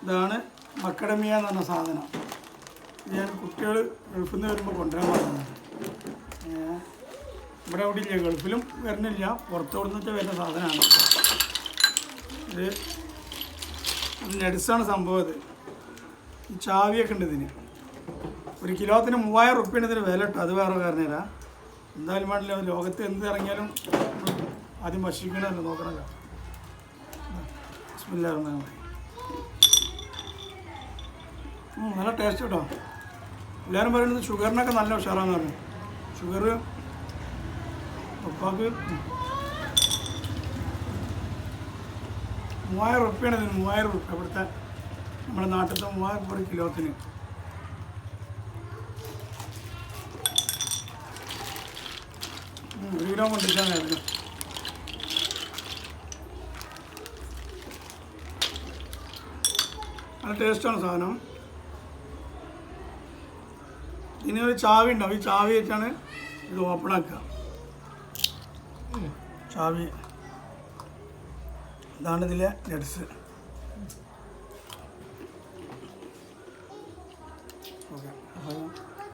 ഇതാണ് മക്കഡമിയ എന്ന് പറഞ്ഞ സാധനം. ഞാൻ കുട്ടികൾ ഗൾഫിൽ നിന്ന് വരുമ്പോൾ കൊണ്ടുവരാൻ പറഞ്ഞത്. ഇവിടെ അവിടെ ഇല്ല, ഗൾഫിലും വരുന്നില്ല, പുറത്തോട് നിന്നിട്ട് വരുന്ന സാധനമാണ് ഇത്. നട്സാണ് സംഭവം. ഇത് ഈ ചാവിയൊക്കെ ഉണ്ട് ഇതിന്. 1 കിലോത്തിന് 3000 റുപ്യാണ് ഇതിന് വില ഇട്ടോ. അത് വേറെ കാരണം തരാം. എന്തായാലും വേണ്ടില്ല, ലോകത്ത് എന്ത് ഇറങ്ങിയാലും ആദ്യം ഭക്ഷിക്കണമല്ലോ, നോക്കണമല്ലോ. ബിസ്മില്ലാഹിർ നല്ല ടേസ്റ്റ് കേട്ടോ. എല്ലാവരും പറയുന്നത് ഷുഗറിനൊക്കെ നല്ല ഉഷാറാന്ന് പറഞ്ഞു. ഷുഗർ ഉപ്പാക്ക് 3000 റുപ്യാണ് ഇതിന്. 3000 റുപ്യ ഇവിടുത്തെ നമ്മുടെ നാട്ടിലത്തെ 3000 റുപ്യ കിലോത്തിന്. ഒരു കിലോ കൊണ്ടിരിക്കാൻ അതിന് നല്ല ടേസ്റ്റാണ് സാധനം. ഇതിനൊരു ചാവി ഉണ്ടാവും. ഈ ചാവി വെച്ചാണ് ഇത് ഓപ്പൺ ആക്കുക. ചാവി ഇതാണ് ഇതിലെ നട്സ്. ഓക്കെ.